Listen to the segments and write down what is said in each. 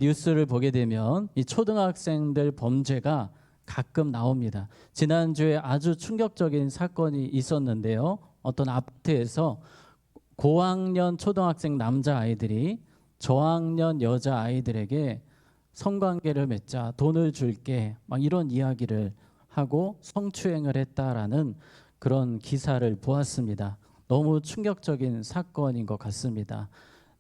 뉴스를 보게 되면 이 초등학생들 범죄가 가끔 나옵니다. 지난주에 아주 충격적인 사건이 있었는데요. 어떤 아파트에서 고학년 초등학생 남자아이들이 저학년 여자아이들에게 성관계를 맺자 돈을 줄게 막 이런 이야기를 하고 성추행을 했다라는 그런 기사를 보았습니다. 너무 충격적인 사건인 것 같습니다.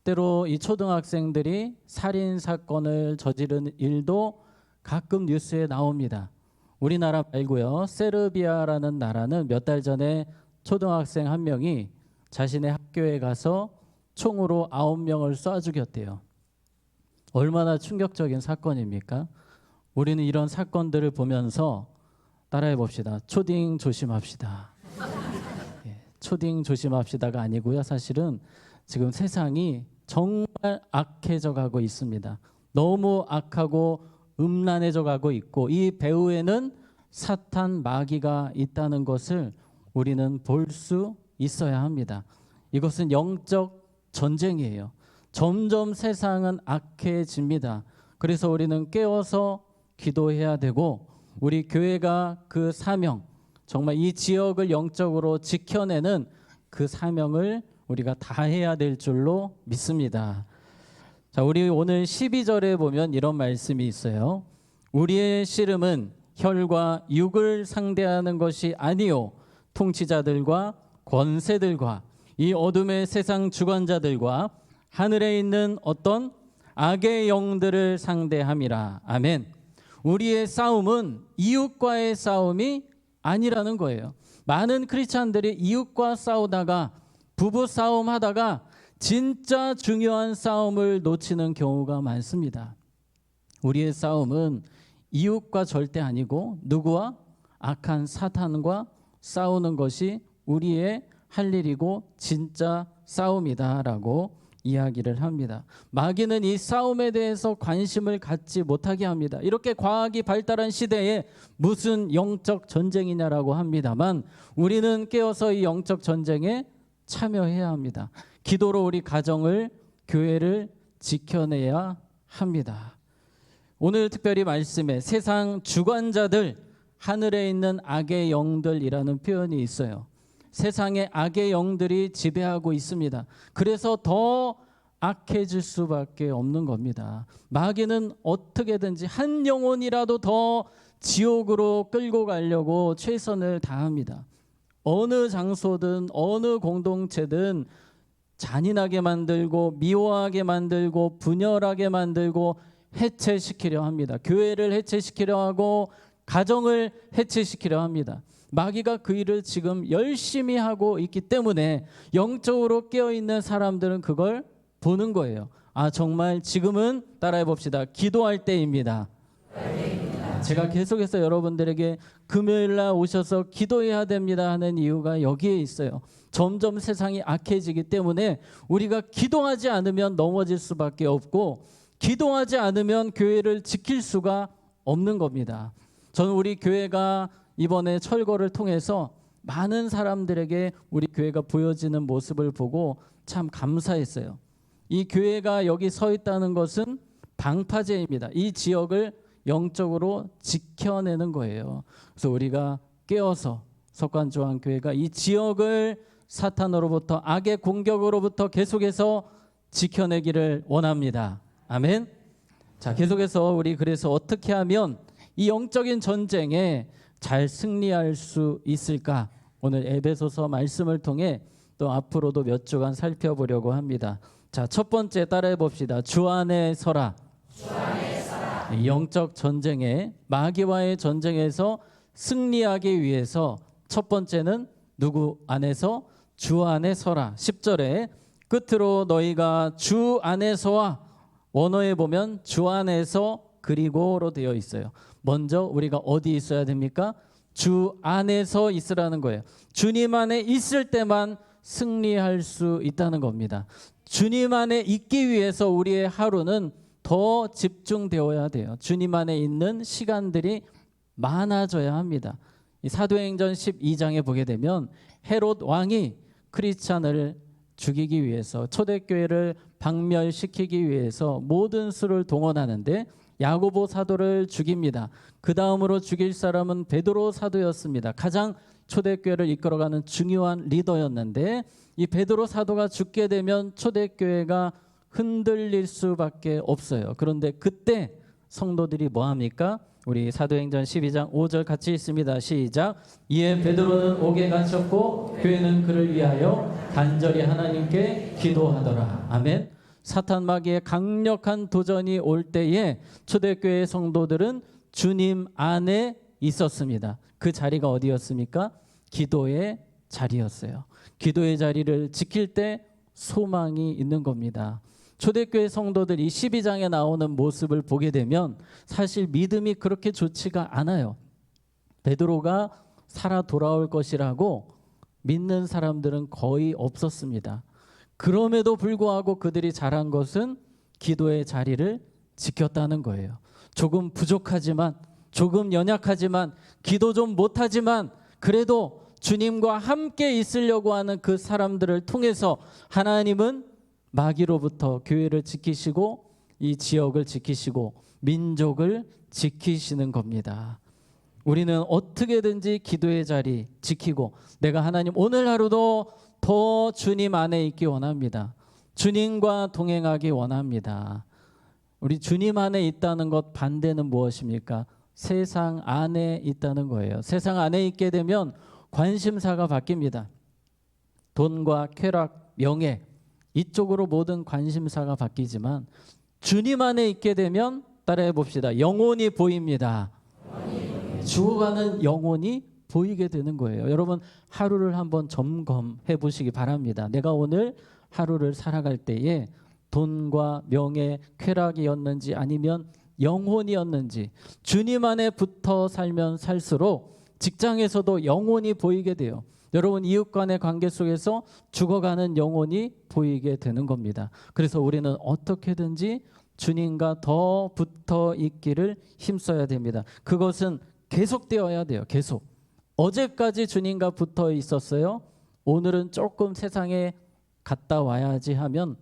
때로 이 초등학생들이 살인 사건을 저지른 일도 가끔 뉴스에 나옵니다. 우리나라 말고요. 세르비아라는 나라는 몇 달 전에 초등학생 한 명이 자신의 학교에 가서 총으로 9명을 쏴 죽였대요. 얼마나 충격적인 사건입니까? 우리는 이런 사건들을 보면서 따라해 봅시다. 초딩 조심합시다. 초딩 조심합시다가 아니고요. 사실은 지금 세상이 정말 악해져 가고 있습니다. 너무 악하고 음란해져 가고 있고 이 배후에는 사탄 마귀가 있다는 것을 우리는 볼 수 있어야 합니다. 이것은 영적 전쟁이에요. 점점 세상은 악해집니다. 그래서 우리는 깨어서 기도해야 되고 우리 교회가 그 사명, 정말 이 지역을 영적으로 지켜내는 그 사명을 우리가 다해야 될 줄로 믿습니다. 자, 우리 오늘 12절에 보면 이런 말씀이 있어요. 우리의 씨름은 혈과 육을 상대하는 것이 아니요 통치자들과 권세들과 이 어둠의 세상 주관자들과 하늘에 있는 어떤 악의 영들을 상대함이라. 아멘. 우리의 싸움은 이웃과의 싸움이 아니라는 거예요. 많은 크리스찬들이 이웃과 싸우다가 부부 싸움 하다가 진짜 중요한 싸움을 놓치는 경우가 많습니다. 우리의 싸움은 이웃과 절대 아니고 누구와? 악한 사탄과 싸우는 것이 우리의 할 일이고 진짜 싸움이다라고 이야기를 합니다. 마귀는 이 싸움에 대해서 관심을 갖지 못하게 합니다. 이렇게 과학이 발달한 시대에 무슨 영적 전쟁이냐라고 합니다만 우리는 깨어서 이 영적 전쟁에 참여해야 합니다. 기도로 우리 가정을, 교회를 지켜내야 합니다. 오늘 특별히 말씀에 세상 주관자들, 하늘에 있는 악의 영들이라는 표현이 있어요. 세상에 악의 영들이 지배하고 있습니다. 그래서 더 악해질 수밖에 없는 겁니다. 마귀는 어떻게든지 한 영혼이라도 더 지옥으로 끌고 가려고 최선을 다합니다. 어느 장소든 어느 공동체든 잔인하게 만들고 미워하게 만들고 분열하게 만들고 해체시키려 합니다. 교회를 해체시키려 하고 가정을 해체시키려 합니다. 마귀가 그 일을 지금 열심히 하고 있기 때문에 영적으로 깨어있는 사람들은 그걸 보는 거예요. 아, 정말 지금은 따라해 봅시다. 기도할 때입니다. 제가 계속해서 여러분들에게 금요일 날 오셔서 기도해야 됩니다 하는 이유가 여기에 있어요. 점점 세상이 악해지기 때문에 우리가 기도하지 않으면 넘어질 수밖에 없고 기도하지 않으면 교회를 지킬 수가 없는 겁니다. 저는 우리 교회가 이번에 철거를 통해서 많은 사람들에게 우리 교회가 보여지는 모습을 보고 참 감사했어요. 이 교회가 여기 서 있다는 것은 방파제입니다. 이 지역을 영적으로 지켜내는 거예요. 그래서 우리가 깨어서 석관조항교회가 이 지역을 사탄으로부터 악의 공격으로부터 계속해서 지켜내기를 원합니다. 아멘. 자, 계속해서 우리 그래서 어떻게 하면 이 영적인 전쟁에 잘 승리할 수 있을까? 오늘 에베소서 말씀을 통해 또 앞으로도 몇 주간 살펴보려고 합니다. 자, 첫 번째 따라해 봅시다. 주 안에 서라. 주 안에 서라. 영적 전쟁에 마귀와의 전쟁에서 승리하기 위해서 첫 번째는 누구 안에서? 주 안에 서라. 10절에 끝으로 너희가 주 안에서와 원어에 보면 주 안에서 그리고로 되어 있어요. 먼저 우리가 어디 있어야 됩니까? 주 안에서 있으라는 거예요. 주님 안에 있을 때만 승리할 수 있다는 겁니다. 주님 안에 있기 위해서 우리의 하루는 더 집중되어야 돼요. 주님 안에 있는 시간들이 많아져야 합니다. 이 사도행전 12장에 보게 되면 헤롯 왕이 크리스찬을 죽이기 위해서, 초대교회를 박멸시키기 위해서 모든 수를 동원하는데 야고보 사도를 죽입니다. 그 다음으로 죽일 사람은 베드로 사도였습니다. 가장 초대교회를 이끌어가는 중요한 리더였는데 이 베드로 사도가 죽게 되면 초대교회가 흔들릴 수밖에 없어요. 그런데 그때 성도들이 뭐합니까? 우리 사도행전 12장 5절 같이 있습니다. 시작. 이에 베드로는 옥에 갇혔고 교회는 그를 위하여 간절히 하나님께 기도하더라. 아멘. 사탄 마귀의 강력한 도전이 올 때에 초대교회 성도들은 주님 안에 있었습니다. 그 자리가 어디였습니까? 기도의 자리였어요. 기도의 자리를 지킬 때 소망이 있는 겁니다. 초대교회 성도들 이 12장에 나오는 모습을 보게 되면 사실 믿음이 그렇게 좋지가 않아요. 베드로가 살아 돌아올 것이라고 믿는 사람들은 거의 없었습니다. 그럼에도 불구하고 그들이 잘한 것은 기도의 자리를 지켰다는 거예요. 조금 부족하지만, 조금 연약하지만, 기도 좀 못하지만 그래도 주님과 함께 있으려고 하는 그 사람들을 통해서 하나님은 마귀로부터 교회를 지키시고 이 지역을 지키시고 민족을 지키시는 겁니다. 우리는 어떻게든지 기도의 자리 지키고 내가 하나님 오늘 하루도 더 주님 안에 있기 원합니다. 주님과 동행하기 원합니다. 우리 주님 안에 있다는 것 반대는 무엇입니까? 세상 안에 있다는 거예요. 세상 안에 있게 되면 관심사가 바뀝니다. 돈과 쾌락, 명예 이쪽으로 모든 관심사가 바뀌지만 주님 안에 있게 되면 따라해 봅시다. 영혼이 보입니다. 죽어가는 영혼이 보이게 되는 거예요. 여러분 하루를 한번 점검해 보시기 바랍니다. 내가 오늘 하루를 살아갈 때에 돈과 명예, 쾌락이었는지 아니면 영혼이었는지 주님 안에 붙어 살면 살수록 직장에서도 영혼이 보이게 돼요. 여러분 이웃 간의 관계 속에서 죽어가는 영혼이 보이게 되는 겁니다. 그래서 우리는 어떻게든지 주님과 더 붙어 있기를 힘써야 됩니다. 그것은 계속되어야 돼요. 계속. 어제까지 주님과 붙어 있었어요. 오늘은 조금 세상에 갔다 와야지 하면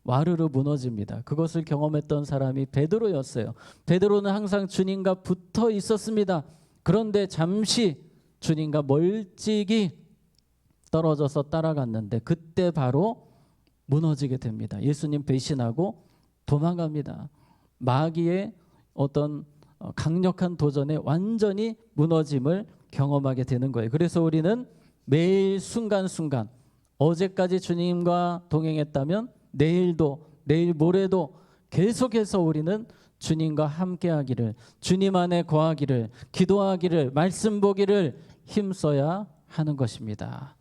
와르르 무너집니다. 그것을 경험했던 사람이 베드로였어요. 베드로는 항상 주님과 붙어 있었습니다. 그런데 잠시 주님과 멀찍이 떨어져서 따라갔는데 그때 바로 무너지게 됩니다. 예수님 배신하고 도망갑니다. 마귀의 어떤 강력한 도전에 완전히 무너짐을 경험하게 되는 거예요. 그래서 우리는 매일 순간순간 어제까지 주님과 동행했다면 내일도 내일 모레도 계속해서 우리는 주님과 함께하기를, 주님 안에 거하기를, 기도하기를, 말씀 보기를 힘써야 하는 것입니다.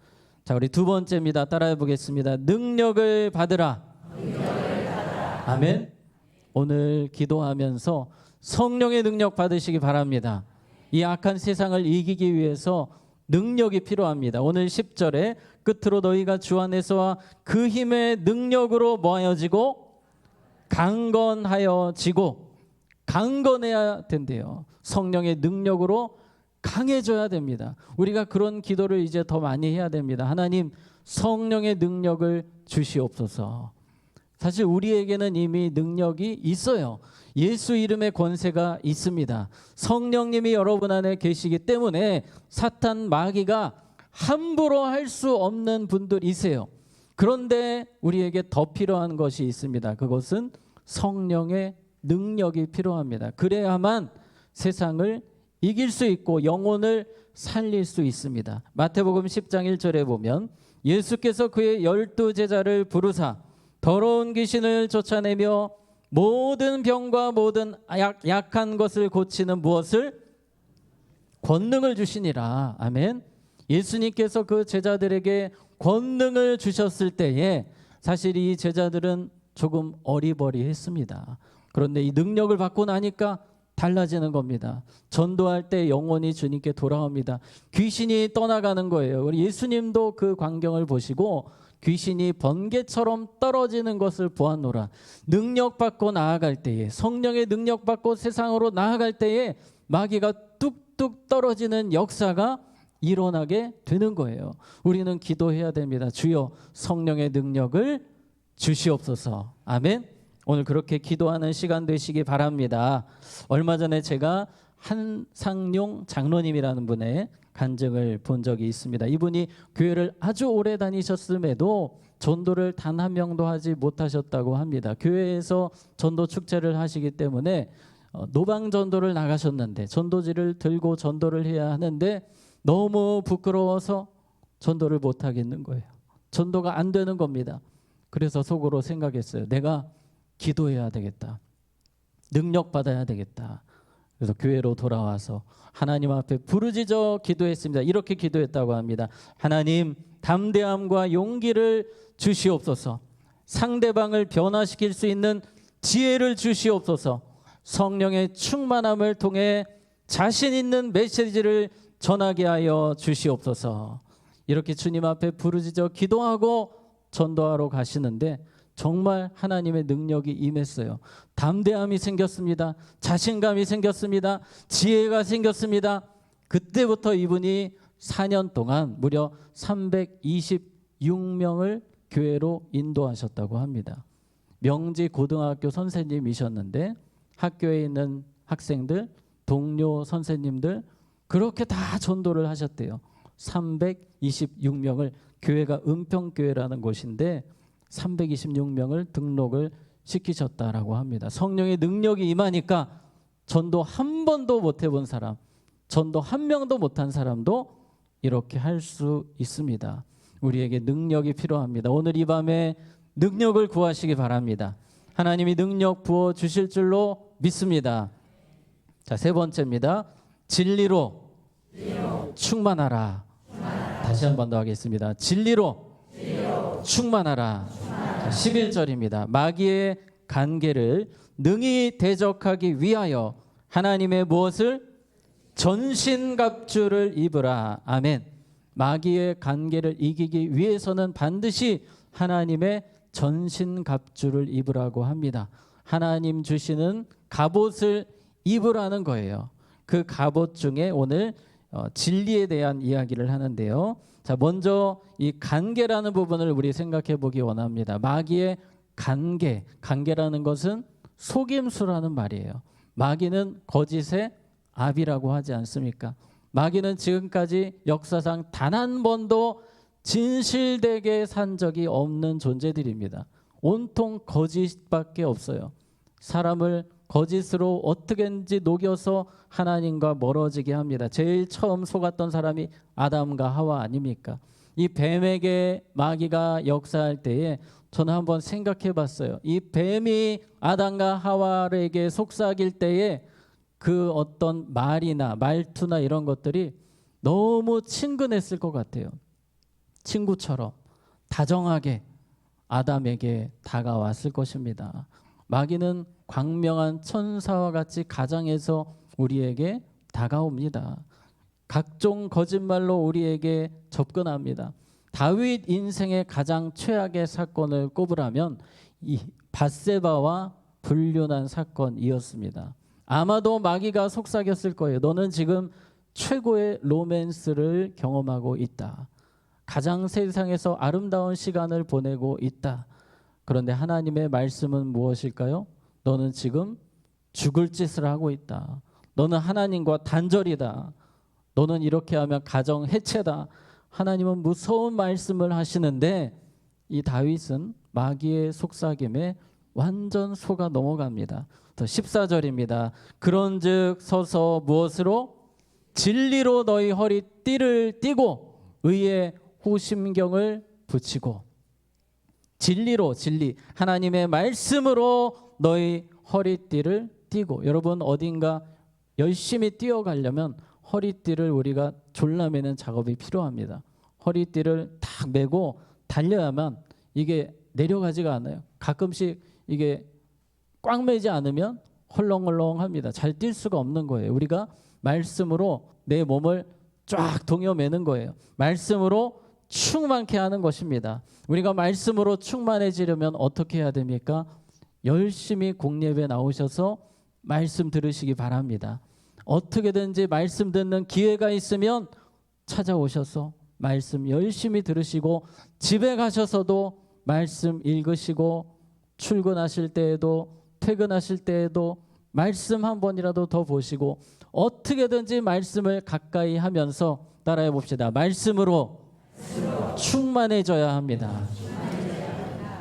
자, 우리 두 번째입니다. 따라해 보겠습니다. 능력을 받으라. 아멘. 오늘 기도하면서 성령의 능력 받으시기 바랍니다. 이 악한 세상을 이기기 위해서 능력이 필요합니다. 오늘 10절에 끝으로 너희가 주 안에서와 그 힘의 능력으로 모아지고 강건하여지고, 강건해야 된대요. 성령의 능력으로 강해져야 됩니다. 우리가 그런 기도를 이제 더 많이 해야 됩니다. 하나님 성령의 능력을 주시옵소서. 사실 우리에게는 이미 능력이 있어요. 예수 이름의 권세가 있습니다. 성령님이 여러분 안에 계시기 때문에 사탄 마귀가 함부로 할 수 없는 분들이세요. 그런데 우리에게 더 필요한 것이 있습니다. 그것은 성령의 능력이 필요합니다. 그래야만 세상을 이길 수 있고 영혼을 살릴 수 있습니다. 마태복음 10장 1절에 보면 예수께서 그의 12제자를 부르사 더러운 귀신을 쫓아내며 모든 병과 모든 약한 것을 고치는 무엇을? 권능을 주시니라. 아멘. 예수님께서 그 제자들에게 권능을 주셨을 때에 사실 이 제자들은 조금 어리버리했습니다. 그런데 이 능력을 받고 나니까 달라지는 겁니다. 전도할 때 영혼이 주님께 돌아옵니다. 귀신이 떠나가는 거예요. 우리 예수님도 그 광경을 보시고 귀신이 번개처럼 떨어지는 것을 보았노라. 능력 받고 나아갈 때에, 성령의 능력 받고 세상으로 나아갈 때에 마귀가 뚝뚝 떨어지는 역사가 일어나게 되는 거예요. 우리는 기도해야 됩니다. 주여 성령의 능력을 주시옵소서. 아멘. 오늘 그렇게 기도하는 시간 되시기 바랍니다. 얼마 전에 제가 한상용 장로님이라는 분의 간증을 본 적이 있습니다. 이분이 교회를 아주 오래 다니셨음에도 전도를 단 한 명도 하지 못하셨다고 합니다. 교회에서 전도 축제를 하시기 때문에 노방 전도를 나가셨는데 전도지를 들고 전도를 해야 하는데 너무 부끄러워서 전도를 못 하겠는 거예요. 전도가 안 되는 겁니다. 그래서 속으로 생각했어요. 내가 기도해야 되겠다. 능력 받아야 되겠다. 그래서 교회로 돌아와서 하나님 앞에 부르짖어 기도했습니다. 이렇게 기도했다고 합니다. 하나님, 담대함과 용기를 주시옵소서. 상대방을 변화시킬 수 있는 지혜를 주시옵소서. 성령의 충만함을 통해 자신 있는 메시지를 전하게 하여 주시옵소서. 이렇게 주님 앞에 부르짖어 기도하고 전도하러 가시는데 정말 하나님의 능력이 임했어요. 담대함이 생겼습니다. 자신감이 생겼습니다. 지혜가 생겼습니다. 그때부터 이분이 4년 동안 무려 326명을 교회로 인도하셨다고 합니다. 명지 고등학교 선생님이셨는데 학교에 있는 학생들, 동료 선생님들 그렇게 다 전도를 하셨대요. 326명을, 교회가 은평교회라는 곳인데 326명을 등록을 시키셨다라고 합니다. 성령의 능력이 임하니까 전도 한 번도 못 해본 사람, 전도 한 명도 못한 사람도 이렇게 할 수 있습니다. 우리에게 능력이 필요합니다. 오늘 이 밤에 능력을 구하시기 바랍니다. 하나님이 능력 부어주실 줄로 믿습니다. 자, 세 번째입니다. 진리로 충만하라. 다시 한 번 더 하겠습니다. 진리로 충만하라. 11절입니다. 마귀의 간계를 능히 대적하기 위하여 하나님의 무엇을? 전신갑주를 입으라. 아멘. 마귀의 간계를 이기기 위해서는 반드시 하나님의 전신갑주를 입으라고 합니다. 하나님 주시는 갑옷을 입으라는 거예요. 그 갑옷 중에 오늘 진리에 대한 이야기를 하는데요. 자, 먼저 이 간계라는 부분을 우리 생각해 보기 원합니다. 마귀의 간계라는 것은 속임수라는 말이에요. 마귀는 거짓의 압이라고 하지 않습니까? 마귀는 지금까지 역사상 단 한 번도 진실되게 산 적이 없는 존재들입니다. 온통 거짓밖에 없어요. 사람을 거짓으로 어떻게든지 녹여서 하나님과 멀어지게 합니다. 제일 처음 속았던 사람이 아담과 하와 아닙니까? 이 뱀에게 마귀가 역사할 때에 저는 한번 생각해 봤어요. 이 뱀이 아담과 하와에게 속삭일 때에 그 어떤 말이나 말투나 이런 것들이 너무 친근했을 것 같아요. 친구처럼 다정하게 아담에게 다가왔을 것입니다. 마귀는 광명한 천사와 같이 가장해서 우리에게 다가옵니다. 각종 거짓말로 우리에게 접근합니다. 다윗 인생의 가장 최악의 사건을 꼽으라면 이 밧세바와 불륜한 사건이었습니다. 아마도 마귀가 속삭였을 거예요. 너는 지금 최고의 로맨스를 경험하고 있다. 가장 세상에서 아름다운 시간을 보내고 있다. 그런데 하나님의 말씀은 무엇일까요? 너는 지금 죽을 짓을 하고 있다. 너는 하나님과 단절이다. 너는 이렇게 하면 가정 해체다. 하나님은 무서운 말씀을 하시는데 이 다윗은 마귀의 속삭임에 완전 속아 넘어갑니다. 더 14절입니다. 그런즉 서서 무엇으로? 진리로 너희 허리띠를 띠고 의의 호심경을 붙이고. 진리로, 진리, 하나님의 말씀으로 너희 허리띠를 띠고. 여러분 어딘가 열심히 뛰어가려면 허리띠를 우리가 졸라매는 작업이 필요합니다. 허리띠를 딱 메고 달려야만 이게 내려가지가 않아요. 가끔씩 이게 꽉 매지 않으면 헐렁헐렁합니다. 잘 뛸 수가 없는 거예요. 우리가 말씀으로 내 몸을 쫙 동여매는 거예요. 말씀으로 충만케 하는 것입니다. 우리가 말씀으로 충만해지려면 어떻게 해야 됩니까? 열심히 공예배 나오셔서 말씀 들으시기 바랍니다. 어떻게든지 말씀 듣는 기회가 있으면 찾아오셔서 말씀 열심히 들으시고 집에 가셔서도 말씀 읽으시고 출근하실 때에도 퇴근하실 때에도 말씀 한 번이라도 더 보시고 어떻게든지 말씀을 가까이 하면서 따라해 봅시다. 말씀으로 충만해져야 합니다.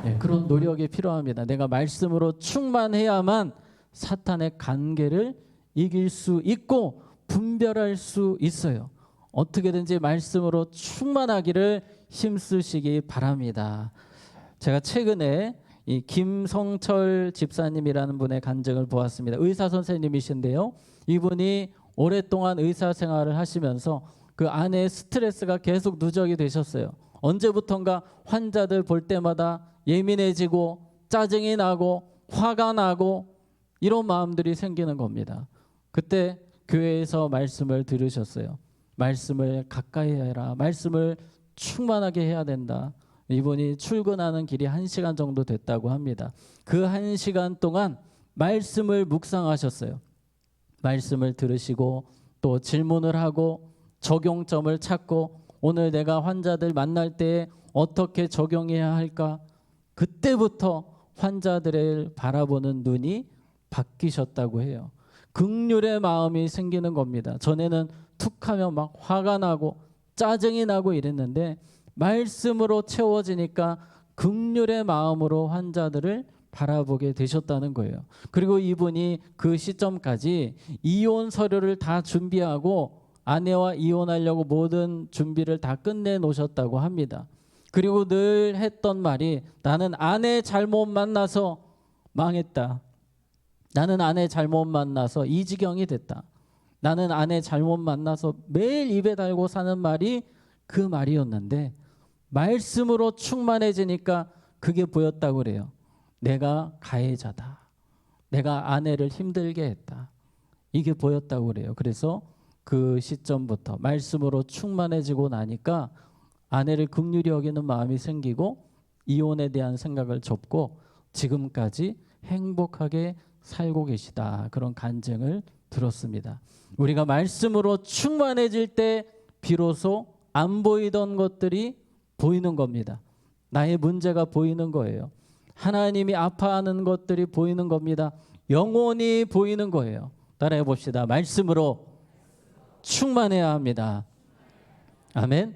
네, 그런 노력이 필요합니다. 내가 말씀으로 충만해야만 사탄의 관계를 이길 수 있고 분별할 수 있어요. 어떻게든지 말씀으로 충만하기를 힘쓰시기 바랍니다. 제가 최근에 이 김성철 집사님이라는 분의 간증을 보았습니다. 의사 선생님이신데요. 이분이 오랫동안 의사 생활을 하시면서 그 안에 스트레스가 계속 누적이 되셨어요. 언제부턴가 환자들 볼 때마다 예민해지고 짜증이 나고 화가 나고 이런 마음들이 생기는 겁니다. 그때 교회에서 말씀을 들으셨어요. 말씀을 가까이 해라. 말씀을 충만하게 해야 된다. 이분이 출근하는 길이 1시간 정도 됐다고 합니다. 그 1시간 동안 말씀을 묵상하셨어요. 말씀을 들으시고 또 질문을 하고 적용점을 찾고 오늘 내가 환자들 만날 때에 어떻게 적용해야 할까? 그때부터 환자들을 바라보는 눈이 바뀌셨다고 해요. 긍휼의 마음이 생기는 겁니다. 전에는 툭하면 막 화가 나고 짜증이 나고 이랬는데 말씀으로 채워지니까 긍휼의 마음으로 환자들을 바라보게 되셨다는 거예요. 그리고 이분이 그 시점까지 이혼 서류를 다 준비하고 아내와 이혼하려고 모든 준비를 다 끝내 놓으셨다고 합니다. 그리고 늘 했던 말이 나는 아내 잘못 만나서 망했다. 나는 아내 잘못 만나서 이 지경이 됐다. 나는 아내 잘못 만나서 매일 입에 달고 사는 말이 그 말이었는데 말씀으로 충만해지니까 그게 보였다고 그래요. 내가 가해자다. 내가 아내를 힘들게 했다. 이게 보였다고 그래요. 그래서 그 시점부터 말씀으로 충만해지고 나니까 아내를 긍휼히 여기는 마음이 생기고 이혼에 대한 생각을 접고 지금까지 행복하게 살고 계시다. 그런 간증을 들었습니다. 우리가 말씀으로 충만해질 때 비로소 안 보이던 것들이 보이는 겁니다. 나의 문제가 보이는 거예요. 하나님이 아파하는 것들이 보이는 겁니다. 영혼이 보이는 거예요. 따라해 봅시다. 말씀으로 충만해야 합니다. 아멘.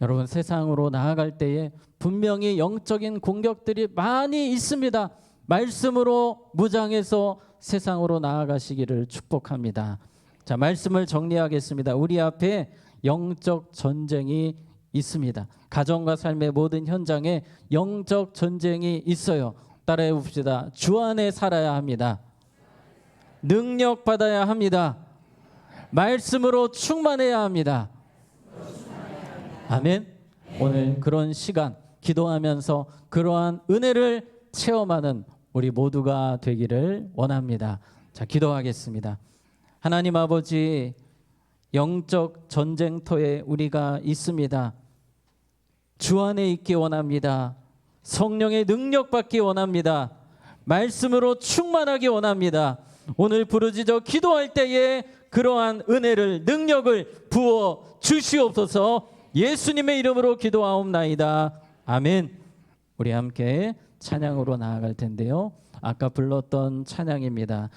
여러분 세상으로 나아갈 때에 분명히 영적인 공격들이 많이 있습니다. 말씀으로 무장해서 세상으로 나아가시기를 축복합니다. 자, 말씀을 정리하겠습니다. 우리 앞에 영적 전쟁이 있습니다. 가정과 삶의 모든 현장에 영적 전쟁이 있어요. 따라해 봅시다. 주 안에 살아야 합니다. 능력 받아야 합니다. 말씀으로 충만해야 합니다. 아멘. 오늘 그런 시간 기도하면서 그러한 은혜를 체험하는 우리 모두가 되기를 원합니다. 자, 기도하겠습니다. 하나님 아버지, 영적 전쟁터에 우리가 있습니다. 주 안에 있기 원합니다. 성령의 능력 받기 원합니다. 말씀으로 충만하기 원합니다. 오늘 부르짖어 기도할 때에 그러한 은혜를 능력을 부어 주시옵소서. 예수님의 이름으로 기도하옵나이다. 아멘. 우리 함께 찬양으로 나아갈 텐데요. 아까 불렀던 찬양입니다.